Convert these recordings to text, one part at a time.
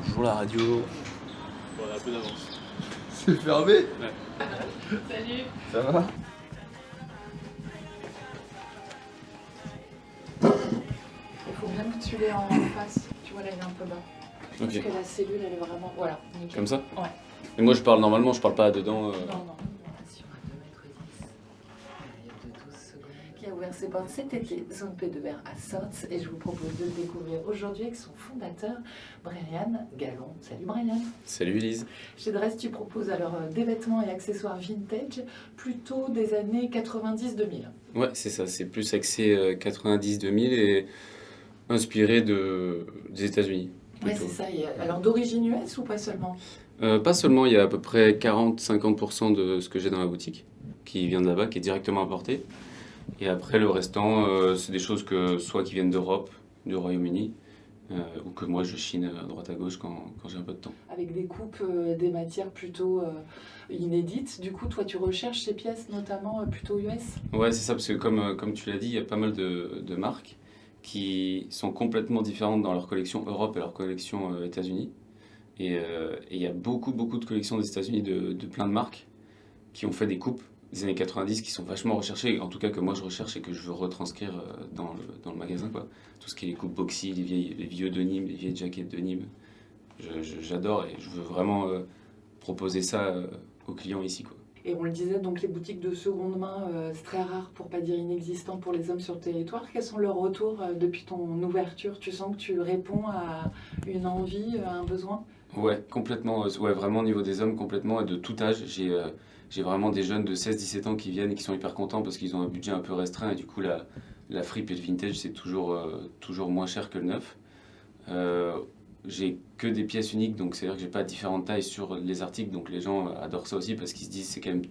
Bonjour la radio. Bon, on a un peu d'avance. C'est fermé? Ouais. Salut. Ça va? Il faut bien que tu l'aies en face. Tu vois, là, il est un peu bas. Ok. Parce que la cellule, elle est vraiment... Voilà, nickel. Comme ça? Ouais. Et moi je parle normalement, je parle pas dedans. Non, non. Sur un 2,10 m, période de 12 secondes. Qui a ouvert ses portes cet été, Zone P2R à Sorts. Et je vous propose de le découvrir aujourd'hui avec son fondateur, Brian Gallon. Salut Brian. Salut Elise. Chez Dress, tu proposes alors des vêtements et accessoires vintage, plutôt des années 90-2000. Ouais, c'est ça, c'est plus axé 90-2000 et inspiré des États-Unis. Ouais, plutôt. c'est ça. Alors d'origine US ou pas seulement? Pas seulement, il y a à peu près 40-50% de ce que j'ai dans la boutique qui vient de là-bas, qui est directement importé. Et après, le restant, c'est des choses que soit qui viennent d'Europe, du Royaume-Uni, ou que moi je chine à droite à gauche quand j'ai un peu de temps. Avec des coupes, des matières plutôt inédites. Du coup, toi, tu recherches ces pièces notamment plutôt US? Ouais, c'est ça, parce que comme tu l'as dit, il y a pas mal de marques qui sont complètement différentes dans leur collection Europe et leur collection États-Unis. Et il y a beaucoup de collections des États-Unis de plein de marques qui ont fait des coupes des années 90 qui sont vachement recherchées, en tout cas que moi je recherche et que je veux retranscrire dans le magasin, quoi. Tout ce qui est les coupes boxy, les vieux denim, les vieilles jaquettes denim, j'adore et je veux vraiment proposer ça aux clients ici, quoi. Et on le disait, donc les boutiques de seconde main, c'est très rare, pour pas dire inexistant pour les hommes sur le territoire. Quels sont leurs retours depuis ton ouverture? Tu sens que tu réponds à une envie, à un besoin? Ouais, complètement. Ouais, vraiment au niveau des hommes, complètement, et de tout âge. J'ai vraiment des jeunes de 16-17 ans qui viennent et qui sont hyper contents parce qu'ils ont un budget un peu restreint et du coup, la fripe et le vintage, c'est toujours moins cher que le neuf. J'ai que des pièces uniques, donc c'est-à-dire que j'ai pas différentes tailles sur les articles, donc les gens adorent ça aussi parce qu'ils se disent c'est quand même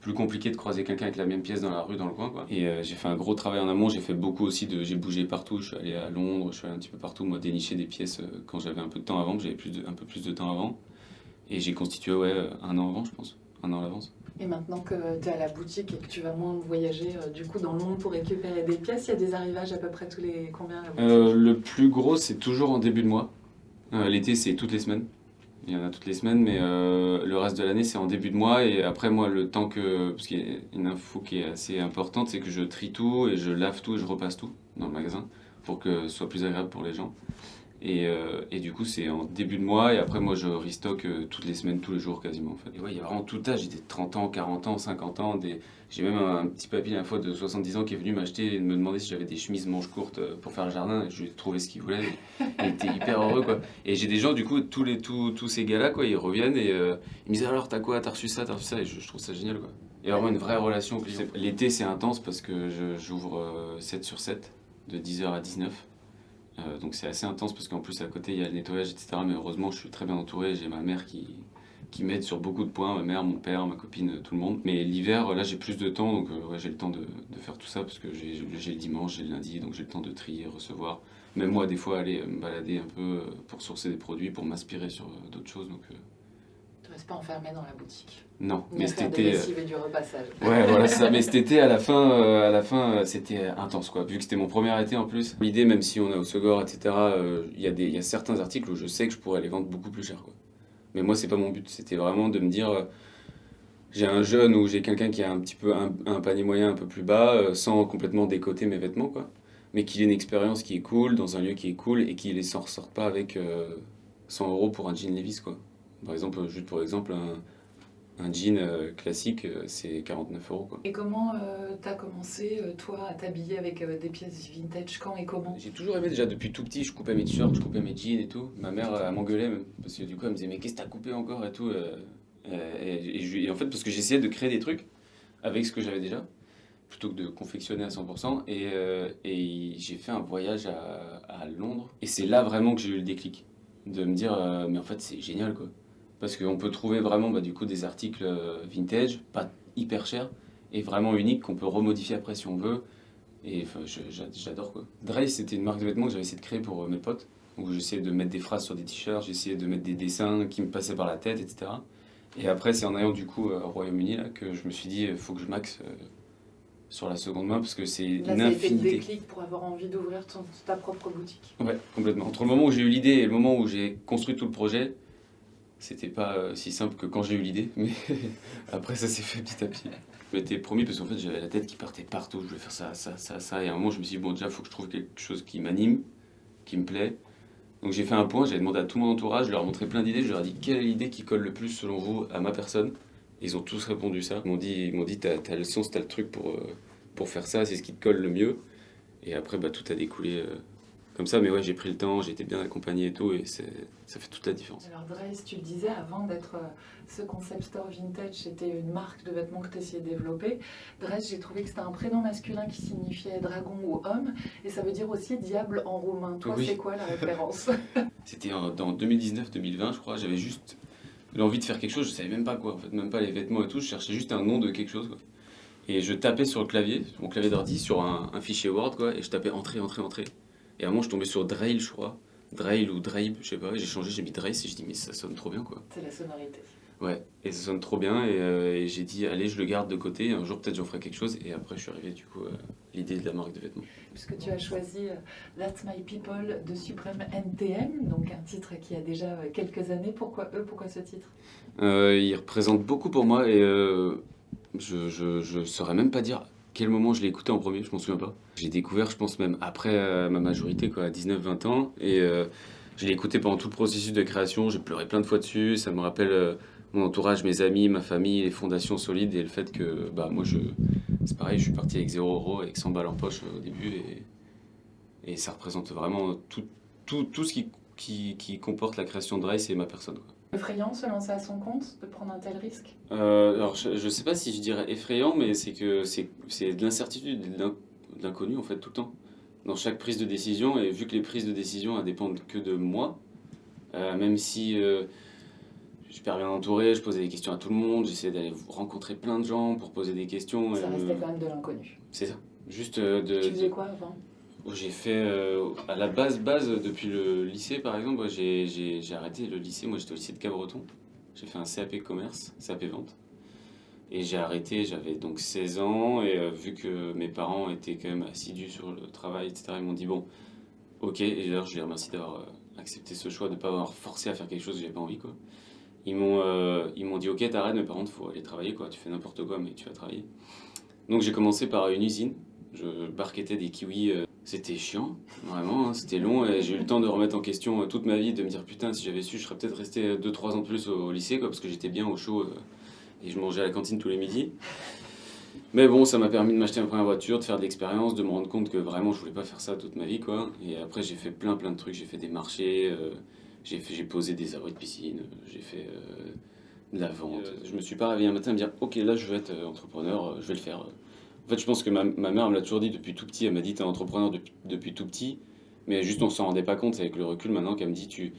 plus compliqué de croiser quelqu'un avec la même pièce dans la rue, dans le coin, quoi. Et j'ai fait un gros travail en amont, j'ai fait beaucoup aussi j'ai bougé partout, je suis allé à Londres, je suis allé un petit peu partout, moi, dénicher des pièces quand j'avais un peu de temps avant, que j'avais un peu plus de temps avant. Et j'ai constitué, ouais, un an avant, je pense, un an à l'avance. Et maintenant que tu es à la boutique et que tu vas moins voyager du coup dans le monde pour récupérer des pièces, il y a des arrivages à peu près tous les combien à la boutique? Le plus gros, c'est toujours en début de mois. L'été, c'est toutes les semaines. Il y en a toutes les semaines, mais le reste de l'année, c'est en début de mois. Et après, moi, le temps que. Parce qu'il y a une info qui est assez importante, c'est que je trie tout et je lave tout et je repasse tout dans le magasin pour que ce soit plus agréable pour les gens. Et du coup, c'est en début de mois. Et après, moi, je restock toutes les semaines, tous les jours quasiment, en fait. Et ouais, il y a vraiment tout âge. J'ai des 30 ans, 40 ans, 50 ans. J'ai même un petit papy, la fois, de 70 ans qui est venu m'acheter et me demander si j'avais des chemises manches courtes pour faire le jardin. Et je lui ai trouvé ce qu'il voulait. Il était hyper heureux, quoi. Et j'ai des gens, du coup, tous ces gars-là, quoi, ils reviennent et ils me disent alors, t'as quoi? T'as reçu ça? T'as reçu ça? Et je trouve ça génial, quoi. Il y a vraiment une vraie relation au client. L'été, c'est intense parce que j'ouvre 7 sur 7, de 10h à 19h. Donc c'est assez intense parce qu'en plus à côté il y a le nettoyage, etc. Mais heureusement je suis très bien entouré, j'ai ma mère qui m'aide sur beaucoup de points, ma mère, mon père, ma copine, tout le monde. Mais l'hiver, là j'ai plus de temps, donc ouais, j'ai le temps de faire tout ça parce que j'ai le dimanche, j'ai le lundi, donc j'ai le temps de trier, recevoir. Même moi des fois aller me balader un peu pour sourcer des produits, pour m'inspirer sur d'autres choses. Donc, Tu restes pas enfermé dans la boutique. non, Ni mais à cet faire des été... lessives et du repassage. Ouais, voilà, c'est ça. Mais cet été, à la fin, c'était intense, quoi. Vu que c'était mon premier été en plus. L'idée, même si on est au Segor, etc., il y a certains articles où je sais que je pourrais les vendre beaucoup plus cher, quoi. Mais moi, c'est pas mon but. C'était vraiment de me dire, j'ai un jeune ou j'ai quelqu'un qui a un petit peu un panier moyen un peu plus bas, sans complètement décoter mes vêtements, quoi. Mais qu'il ait une expérience qui est cool, dans un lieu qui est cool, et qu'il ne s'en ressorte pas avec 100 € pour un jean Levi's, quoi. Par exemple, juste pour exemple, un jean classique, c'est 49 €, quoi. Et comment t'as commencé, toi, à t'habiller avec des pièces vintage? Quand et comment? J'ai toujours aimé déjà depuis tout petit, je coupais mes t-shirts, je coupais mes jeans et tout. Ma mère elle m'engueulait même, parce que du coup elle me disait mais qu'est-ce que t'as coupé encore et tout. Et en fait parce que j'essayais de créer des trucs avec ce que j'avais déjà, plutôt que de confectionner à 100%. Et j'ai fait un voyage à Londres. Et c'est là vraiment que j'ai eu le déclic, de me dire mais en fait c'est génial, quoi. Parce qu'on peut trouver vraiment du coup des articles vintage, pas hyper chers, et vraiment uniques qu'on peut remodifier après si on veut. Et enfin, j'adore, quoi. Dre, c'était une marque de vêtements que j'avais essayé de créer pour mes potes, où j'essayais de mettre des phrases sur des t-shirts, j'essayais de mettre des dessins qui me passaient par la tête, etc. Et après, c'est en allant du coup au Royaume-Uni là, que je me suis dit, il faut que je maxe sur la seconde main parce que c'est Là, une ça a été le infinité. déclic pour avoir envie d'ouvrir ta propre boutique. Ouais, complètement. Entre le moment où j'ai eu l'idée et le moment où j'ai construit tout le projet, c'était pas si simple que quand j'ai eu l'idée, mais après ça s'est fait petit à petit. Je m'étais promis parce qu'en fait j'avais la tête qui partait partout, je voulais faire ça, ça, ça, ça, et à un moment je me suis dit bon déjà il faut que je trouve quelque chose qui m'anime, qui me plaît. Donc j'ai fait un point, j'ai demandé à tout mon entourage, je leur ai montré plein d'idées, je leur ai dit quelle est l'idée qui colle le plus selon vous à ma personne. Ils ont tous répondu ça, ils m'ont dit t'as le sens, t'as le truc pour faire ça, c'est ce qui te colle le mieux. Et après bah, tout a découlé comme ça, mais ouais j'ai pris le temps, j'ai été bien accompagné et tout, et ça fait toute la différence. Alors Drace, tu le disais, avant d'être ce concept store vintage, c'était une marque de vêtements que tu essayais de développer. Drace, j'ai trouvé que c'était un prénom masculin qui signifiait dragon ou homme, et ça veut dire aussi diable en roumain. Toi, Oui. c'est quoi la référence? C'était dans 2019-2020 je crois, j'avais juste l'envie de faire quelque chose, je savais même pas quoi, en fait, même pas les vêtements et tout, je cherchais juste un nom de quelque chose quoi. Et je tapais sur le clavier, sur mon clavier d'ordi, sur un fichier Word quoi, et je tapais entrée, entrée, entrée. Et à un moment je tombais sur Drail je crois, Drail ou Draib, je sais pas, j'ai changé, j'ai mis Drace et je dis mais ça sonne trop bien quoi. C'est la sonorité. Ouais, et ça sonne trop bien et j'ai dit allez je le garde de côté, un jour peut-être j'en ferai quelque chose et après je suis arrivé du coup à l'idée de la marque de vêtements. Puisque tu as choisi That's My People de Supreme NTM, donc un titre qui a déjà quelques années. Pourquoi eux, pourquoi ce titre? Il représente beaucoup pour moi et je saurais même pas dire quel moment je l'ai écouté en premier, je m'en souviens pas. J'ai découvert, je pense même après ma majorité, quoi, à 19-20 ans, et je l'ai écouté pendant tout le processus de création, j'ai pleuré plein de fois dessus, ça me rappelle mon entourage, mes amis, ma famille, les fondations solides, et le fait que, bah moi, c'est pareil, je suis parti avec 0 €, avec 100 balles en poche au début, et ça représente vraiment tout ce qui comporte la création de Rice et ma personne, quoi. Effrayant, se lancer à son compte, de prendre un tel risque? Alors, je sais pas si je dirais effrayant, mais c'est que c'est de l'incertitude, de l'inconnu en fait tout le temps. Dans chaque prise de décision, et vu que les prises de décision elles dépendent que de moi, même si je suis super bien entouré, je posais des questions à tout le monde, j'essayais d'aller rencontrer plein de gens pour poser des questions. Ça restait quand même de l'inconnu. C'est ça. Juste Tu faisais quoi avant? J'ai fait à la base depuis le lycée par exemple, ouais, j'ai arrêté le lycée, moi j'étais au lycée de Cabreton. J'ai fait un CAP commerce, CAP vente. Et j'ai arrêté, j'avais donc 16 ans, et vu que mes parents étaient quand même assidus sur le travail, etc., ils m'ont dit bon, ok, et d'ailleurs je les remercie d'avoir accepté ce choix, de ne pas avoir forcé à faire quelque chose que j'avais pas envie, quoi. Ils m'ont dit ok, t'arrêtes, mais par contre, faut aller travailler, quoi, tu fais n'importe quoi, mais tu vas travailler. Donc j'ai commencé par une usine, je barquettais des kiwis, c'était chiant, vraiment, hein, c'était long, et j'ai eu le temps de remettre en question toute ma vie, de me dire putain, si j'avais su, je serais peut-être resté 2-3 ans de plus au lycée, quoi, parce que j'étais bien au chaud. Et je mangeais à la cantine tous les midis. Mais bon, ça m'a permis de m'acheter une première voiture, de faire de l'expérience, de me rendre compte que vraiment je voulais pas faire ça toute ma vie, quoi. Et après j'ai fait plein de trucs, j'ai fait des marchés, j'ai posé des abris de piscine, j'ai fait de la vente. Je me suis pas réveillé un matin à me dire ok là je veux être entrepreneur, je vais le faire. En fait je pense que ma mère me l'a toujours dit depuis tout petit, elle m'a dit t'es entrepreneur depuis tout petit, mais juste on s'en rendait pas compte, c'est avec le recul maintenant qu'elle me dit tu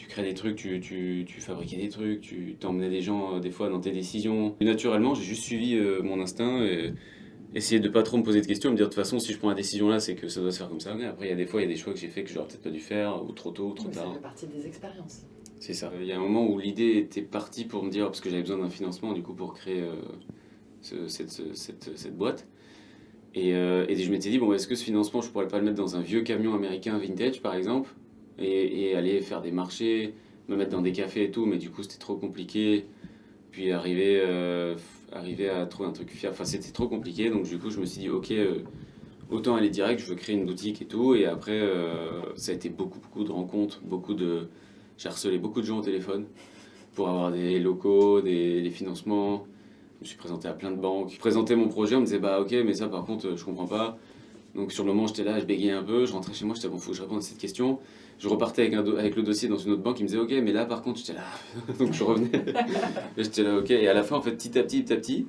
crées des trucs, tu fabriquais des trucs, tu t'emmenais des gens des fois dans tes décisions. Et naturellement, j'ai juste suivi mon instinct et essayé de pas trop me poser de questions, me dire de toute façon, si je prends la décision là, c'est que ça doit se faire comme ça. Mais après, il y a des fois, il y a des choix que j'ai fait que j'aurais peut-être pas dû faire, ou trop tôt, ou trop Mais ça tard. fait partie des expériences. C'est ça. Il y a un moment où l'idée était partie pour me dire, parce que j'avais besoin d'un financement du coup pour créer cette boîte. Et je m'étais dit, bon, est-ce que ce financement, je pourrais pas le mettre dans un vieux camion américain vintage par exemple, et aller faire des marchés, me mettre dans des cafés et tout, mais du coup c'était trop compliqué. Puis arriver à trouver un truc fiable, enfin c'était trop compliqué, donc du coup je me suis dit, ok, autant aller direct, je veux créer une boutique et tout, et après ça a été beaucoup de rencontres, j'ai harcelé beaucoup de gens au téléphone pour avoir des locaux, des financements. Je me suis présenté à plein de banques. Je présentais mon projet, on me disait bah ok, mais ça par contre je comprends pas. Donc sur le moment j'étais là, je bégayais un peu, je rentrais chez moi, j'étais bon, faut que je réponde à cette question. Je repartais avec le dossier dans une autre banque, ils me disaient ok, mais là par contre j'étais là. Donc je revenais, et j'étais là ok. Et à la fin en fait petit à petit,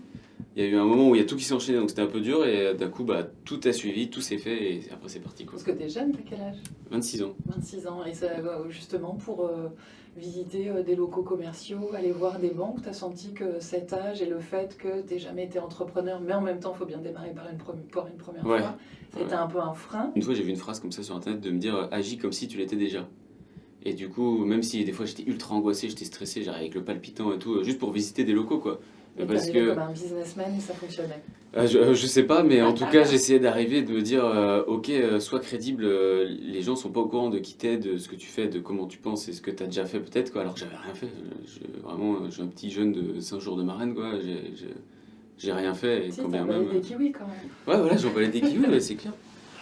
il y a eu un moment où il y a tout qui s'est enchaîné, donc c'était un peu dur, et d'un coup bah tout a suivi, tout s'est fait, et après c'est parti quoi. Parce que t'es jeune, t'as quel âge? 26 ans. 26 ans. Et ça, justement, pour visiter des locaux commerciaux, aller voir des banques, t'as senti que cet âge et le fait que t'aies jamais été entrepreneur, mais en même temps, il faut bien démarrer par une première Ouais. fois, c'était un peu un frein. Une fois j'ai vu une phrase comme ça sur internet de me dire agis comme si tu l'étais déjà. Et du coup, même si des fois j'étais ultra angoissé, j'étais stressé, j'arrivais avec le palpitant et tout, juste pour visiter des locaux quoi. Et Parce t'arrivais que comme un businessman, ça fonctionnait. je sais pas, mais en tout cas, j'essayais d'arriver, de me dire, ok, sois crédible, les gens sont pas au courant de qui t'es, de ce que tu fais, de comment tu penses et ce que t'as déjà fait peut-être, quoi, alors que j'avais rien fait. Vraiment, je suis un petit jeune de 5 jours de marraine, quoi, j'ai rien fait, et Si, quand t'as bien volé même. des kiwis quand même. Ouais, voilà, j'en valais des kiwis, ouais, c'est clair.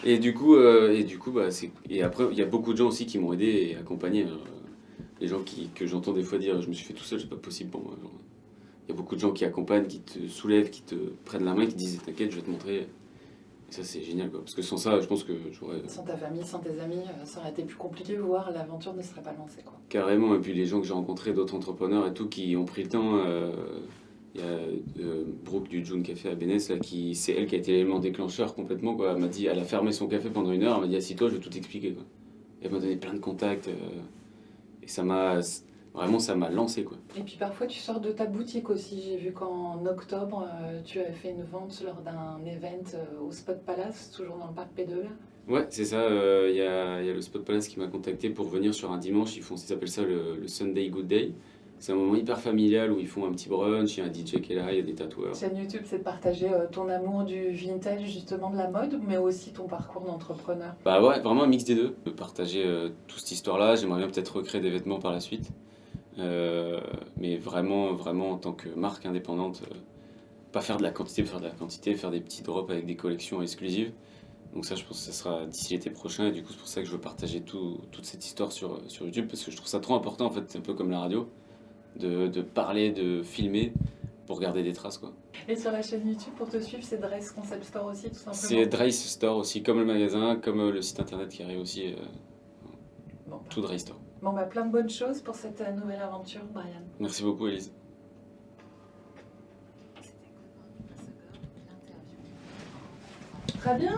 Et du coup, bah, et après, il y a beaucoup de gens aussi qui m'ont aidé et accompagné. Les gens que j'entends des fois dire, je me suis fait tout seul, c'est pas possible pour moi. Genre, il y a beaucoup de gens qui accompagnent, qui te soulèvent, qui te prennent la main, qui te disent t'inquiète, je vais te montrer. Et ça, c'est génial, quoi. Parce que sans ça, je pense que j'aurais Sans ta famille, sans tes amis, ça aurait été plus compliqué, voire l'aventure ne serait pas lancée, quoi. carrément. Et puis les gens que j'ai rencontrés, d'autres entrepreneurs et tout, qui ont pris le temps. Il y a Brooke du June Café à Bénès, là, c'est elle qui a été l'élément déclencheur complètement, quoi. Elle m'a dit, elle a fermé son café pendant 1 heure, elle m'a dit assis-toi, je vais tout t'expliquer, quoi. Et elle m'a donné plein de contacts. Et vraiment, ça m'a lancé, quoi. Et puis parfois tu sors de ta boutique aussi. J'ai vu qu'en octobre, tu avais fait une vente lors d'un event au Spot Palace, toujours dans le parc P2R. Ouais, c'est ça. Il y a le Spot Palace qui m'a contacté pour venir sur un dimanche. Ils s'appelle ça le Sunday Good Day. C'est un moment hyper familial où ils font un petit brunch, il y a un DJ qui est là, il y a des tatoueurs. Chaîne YouTube, c'est de partager ton amour du vintage, justement de la mode, mais aussi ton parcours d'entrepreneur. Bah ouais, vraiment un mix des deux. De partager toute cette histoire-là. J'aimerais bien peut-être recréer des vêtements par la suite. Mais vraiment, vraiment en tant que marque indépendante, pas faire de la quantité pour faire de la quantité, faire des petits drops avec des collections exclusives. Donc ça, je pense que ça sera d'ici l'été prochain, et du coup c'est pour ça que je veux partager toute cette histoire sur YouTube, parce que je trouve ça trop important, en fait, c'est un peu comme la radio, de parler, de filmer, pour garder des traces, quoi. Et sur la chaîne YouTube, pour te suivre, c'est Dress Concept Store aussi, tout simplement. C'est Drace Store aussi, comme le magasin, comme le site internet qui arrive aussi, Bon, tout Drace Store. bon bah, plein de bonnes choses pour cette nouvelle aventure, Brian. Merci beaucoup, Elise. Très bien.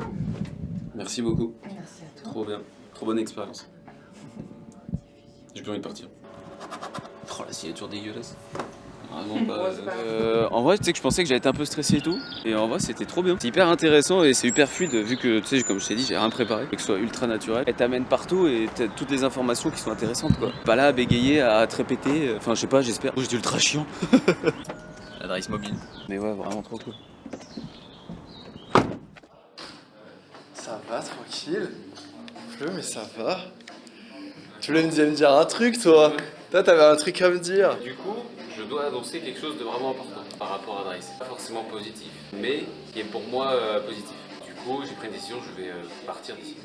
Merci beaucoup, Merci à toi. trop bien, trop bonne expérience. J'ai plus envie de partir. Oh, la signature dégueulasse. Vraiment pas. Ouais, c'est pas En vrai, tu sais que je pensais que j'allais être un peu stressé et tout. Et en vrai, c'était trop bien. C'est hyper intéressant et c'est hyper fluide vu que, tu sais, comme je t'ai dit, j'ai rien préparé. Et que ce soit ultra naturel. Elle t'amène partout et t'as toutes les informations qui sont intéressantes, quoi. Pas là à bégayer, à te répéter. Enfin, je sais pas, j'espère. J'étais ultra chiant. L'adresse mobile. Mais ouais, vraiment trop cool. Ça va, tranquille. Il pleut, mais ça va. Tu voulais me dire un truc, toi? Toi, t'avais un truc à me dire. Du coup, je dois annoncer quelque chose de vraiment important par rapport à Drace. Pas forcément positif, mais qui est pour moi positif. Du coup, j'ai pris une décision, je vais partir d'ici.